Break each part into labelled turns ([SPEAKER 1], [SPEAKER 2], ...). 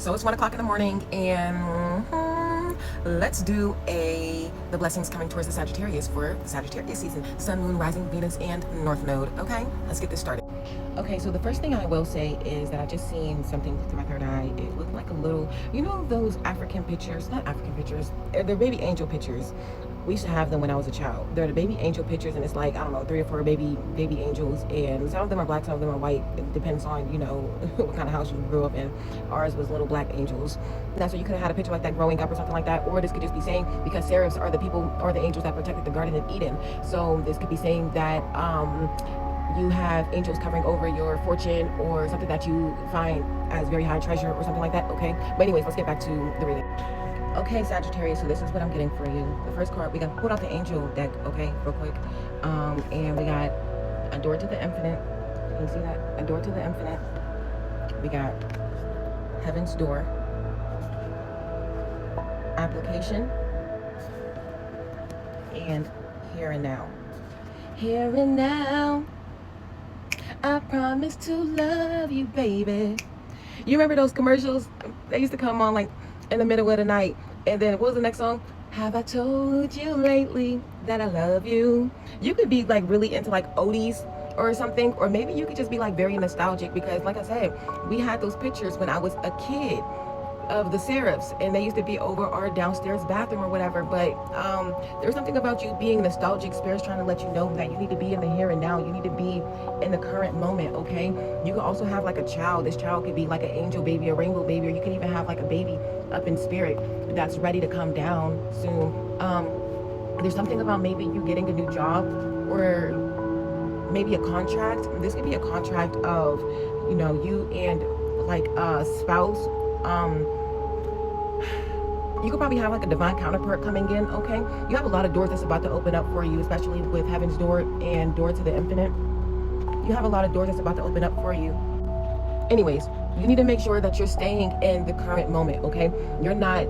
[SPEAKER 1] So it's 1 o'clock in the morning, and let's do the blessings coming towards the Sagittarius for the Sagittarius season. Sun, Moon, Rising, Venus, and North Node. Okay, let's get this started. Okay, so the first thing I will say is that I just seen something through my third eye. It looked like a little, you know, those African pictures, not African pictures, they're baby angel pictures. We used to have them when I was a child. They're the baby angel pictures, and it's like, I don't know, 3 or 4 baby angels, and some of them are black, some of them are white. It depends on, you know, what kind of house you grew up in. Ours was little black angels. That's so you could have had a picture like that growing up or something like that, or this could just be saying, because seraphs are the people, or the angels that protected the Garden of Eden. So this could be saying that you have angels covering over your fortune, or something that you find as very high treasure or something like that. Okay, but anyways, let's get back to the reading. Okay, Sagittarius, so this is what I'm getting for you. The first card, we got pulled out the angel deck, okay, real quick. And we got a door to the infinite. Can you see that? A door to the infinite. We got heaven's door. Application. And here and now. Here and now. I promise to love you, baby. You remember those commercials? They used to come on like in the middle of the night, and then what was the next song? Have I told you lately that I love you? You could be like really into like oldies or something, or maybe you could just be like very nostalgic, because like I said, we had those pictures when I was a kid of the seraphs, and they used to be over our downstairs bathroom or whatever. But there's something about you being nostalgic. Spirit's trying to let you know that you need to be in the here and now. You need to be in the current moment. Okay, you can also have like a child. This child could be like an angel baby, a rainbow baby, or you can even have like a baby up in spirit that's ready to come down soon. There's something about maybe you getting a new job, or maybe a contract. This could be a contract of, you know, you and like a spouse. You could probably have like a divine counterpart coming in. Okay, you have a lot of doors that's about to open up for you, especially with heaven's door and door to the infinite. You have a lot of doors that's about to open up for you. Anyways, you need to make sure that you're staying in the current moment. Okay, you're not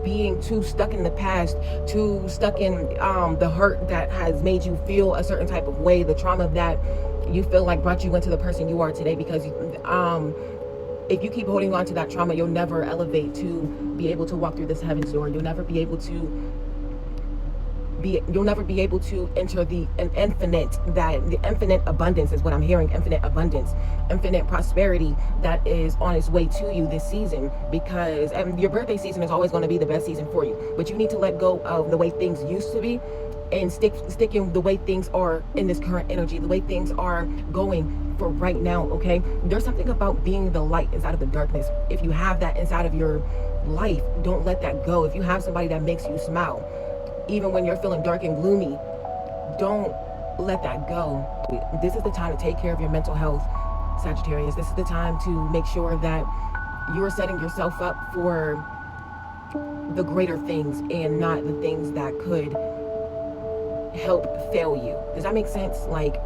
[SPEAKER 1] being too stuck in the past, too stuck in the hurt that has made you feel a certain type of way, the trauma that you feel like brought you into the person you are today. Because if you keep holding on to that trauma, you'll never elevate to be able to walk through this heaven's door. You'll never be able to enter the infinite abundance is what I'm hearing. Infinite abundance, infinite prosperity that is on its way to you this season, because your birthday season is always going to be the best season for you. But you need to let go of the way things used to be and stick in the way things are in this current energy, the way things are going for right now. Okay, there's something about being the light inside of the darkness. If you have that inside of your life, don't let that go. If you have somebody that makes you smile even when you're feeling dark and gloomy, don't let that go. This is the time to take care of your mental health, Sagittarius. This is the time to make sure that you're setting yourself up for the greater things and not the things that could help fail you. Does that make sense? Like,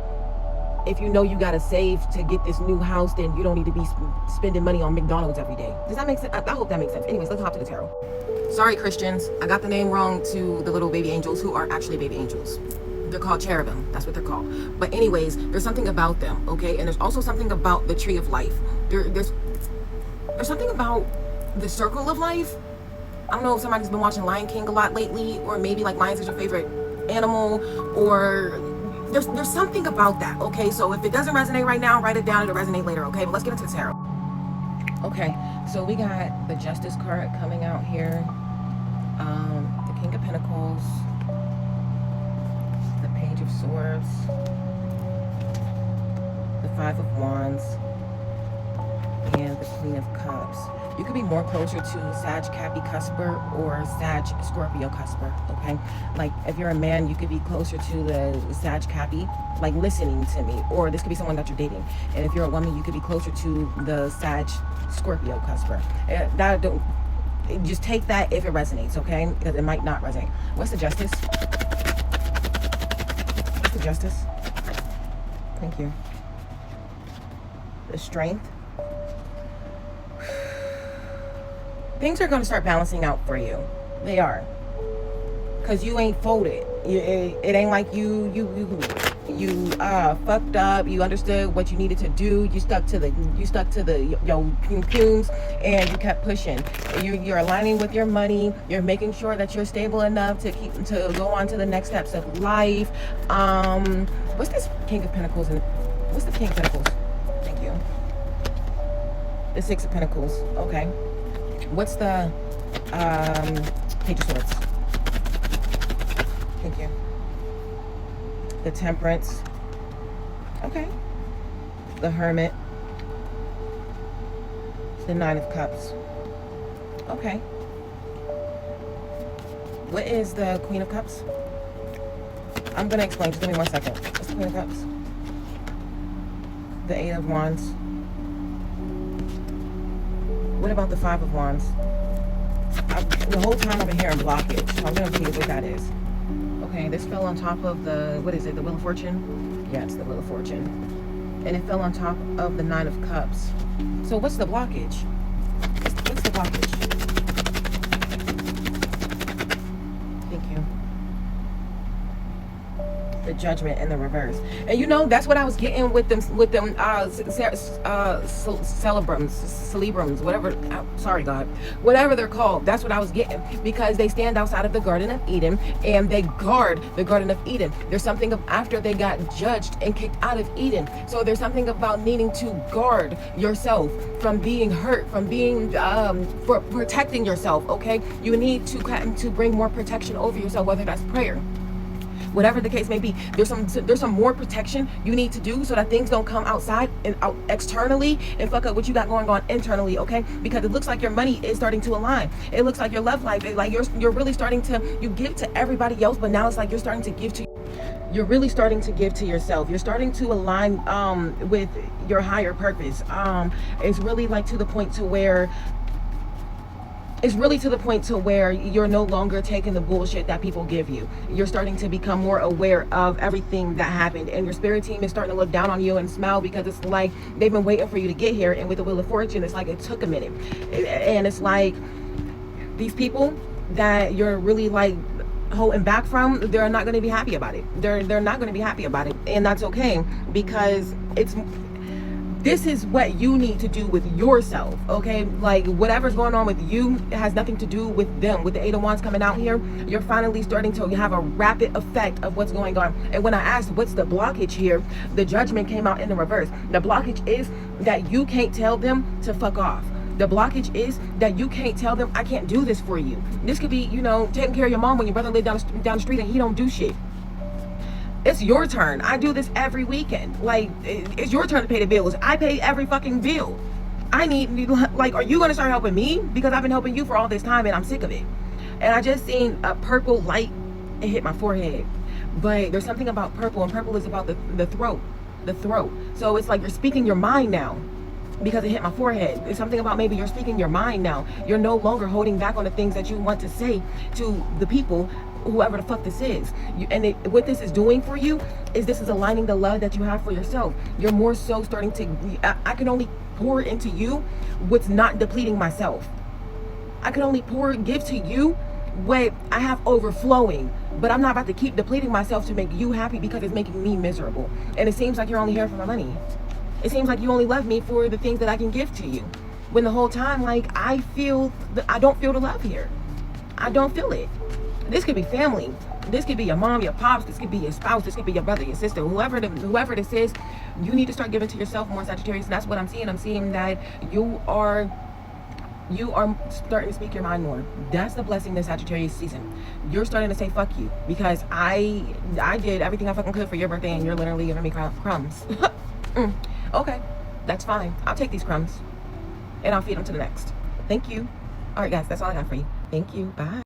[SPEAKER 1] if you know you gotta save to get this new house, then you don't need to be spending money on McDonald's every day. Does that make sense? I hope that makes sense. Anyways, let's hop to the tarot. Sorry, Christians, I got the name wrong to the little baby angels, who are actually baby angels. They're called cherubim. That's what they're called. But anyways, there's something about them, okay? And there's also something about the tree of life. There's something about the circle of life. I don't know if somebody's been watching Lion King a lot lately, or maybe like lions is your favorite animal, or there's something about that. Okay, so if it doesn't resonate right now, write it down. It'll resonate later. Okay, but let's get into the tarot. Okay, so we got the Justice card coming out here, the King of Pentacles, the Page of Swords, the Five of Wands, and the Queen of Cups. You could be more closer to Sag Cappy Cusper or Sag Scorpio Cusper, okay? Like, if you're a man, you could be closer to the Sag Cappy, like listening to me, or this could be someone that you're dating. And if you're a woman, you could be closer to the Sag Scorpio Cusper. Just take that if it resonates, okay? Because it might not resonate. What's the Justice? What's the Justice? Thank you. The Strength. Things are going to start balancing out for you. They are. Because you ain't folded. It ain't like you fucked up. You understood what you needed to do. You stuck to the your fumes, and you kept pushing. You're aligning with your money. You're making sure that you're stable enough to go on to the next steps of life. What's this King of Pentacles and what's the King of Pentacles? Thank you. The Six of Pentacles. Okay. What's the Page of Swords? Thank you. The Temperance. Okay. The Hermit. The Nine of Cups. Okay. What is the Queen of Cups? I'm gonna explain. Just give me 1 second. What's the Queen of Cups? The Eight of Wands. What about the Five of Wands? The whole time I've been hearing blockage, so I'm gonna see what that is. Okay, this fell on top of the, what is it, the Wheel of Fortune? Yeah, it's the Wheel of Fortune. And it fell on top of the Nine of Cups. So what's the blockage? What's the blockage? Thank you. The Judgment in the reverse. And you know, that's what I was getting with them celebrums, whatever, sorry God, whatever they're called. That's what I was getting, because they stand outside of the Garden of Eden and they guard the Garden of Eden. There's something of after they got judged and kicked out of Eden. So there's something about needing to guard yourself from being hurt, from being for protecting yourself. Okay, you need to bring more protection over yourself, whether that's prayer, whatever the case may be. There's some more protection you need to do so that things don't come outside and out externally and fuck up what you got going on internally. Okay, because it looks like your money is starting to align. It looks like your love life is like you're really starting to, you give to everybody else, but now it's like you're starting to give to, you're really starting to give to yourself. You're starting to align with your higher purpose. It's really like to the point to where you're no longer taking the bullshit that people give you. You're starting to become more aware of everything that happened, and your spirit team is starting to look down on you and smile, because it's like they've been waiting for you to get here. And with the Wheel of Fortune, it's like it took a minute, and it's like these people that you're really like holding back from, they're not going to be happy about it. They're not going to be happy about it, and that's okay, because this is what you need to do with yourself. Okay, like whatever's going on with you has nothing to do with them. With the Eight of Wands coming out here, you're finally starting to have a rapid effect of what's going on. And when I asked what's the blockage here, the Judgment came out in the reverse. The blockage is that you can't tell them to fuck off. The blockage is that you can't tell them, I can't do this for you. This could be, you know, taking care of your mom when your brother lives down the street and he don't do shit. It's your turn. I do this every weekend. Like, it's your turn to pay the bills. I pay every fucking bill. I need, like, are you going to start helping me? Because I've been helping you for all this time and I'm sick of it. And I just seen a purple light. It hit my forehead. But there's something about purple, and purple is about the throat. The throat. So it's like you're speaking your mind now, because it hit my forehead. It's something about maybe you're speaking your mind now. You're no longer holding back on the things that you want to say to the people, whoever the fuck this is. What this is doing for you is this is aligning the love that you have for yourself. You're more so starting to, I can only pour into you what's not depleting myself. I can only give to you what I have overflowing, but I'm not about to keep depleting myself to make you happy, because it's making me miserable. And it seems like you're only here for my money. It seems like you only love me for the things that I can give to you, when the whole time, like, I don't feel the love here. I don't feel it. This could be family. This could be your mom, your pops. This could be your spouse. This could be your brother, your sister, whoever this is. You need to start giving to yourself more, Sagittarius. And that's what I'm seeing. I'm seeing that you are starting to speak your mind more. That's the blessing this Sagittarius season. You're starting to say fuck you, because I did everything I fucking could for your birthday, and you're literally giving me crumbs. Okay, that's fine. I'll take these crumbs and I'll feed them to the next. Thank you. All right, guys, that's all I got for you. Thank you. Bye.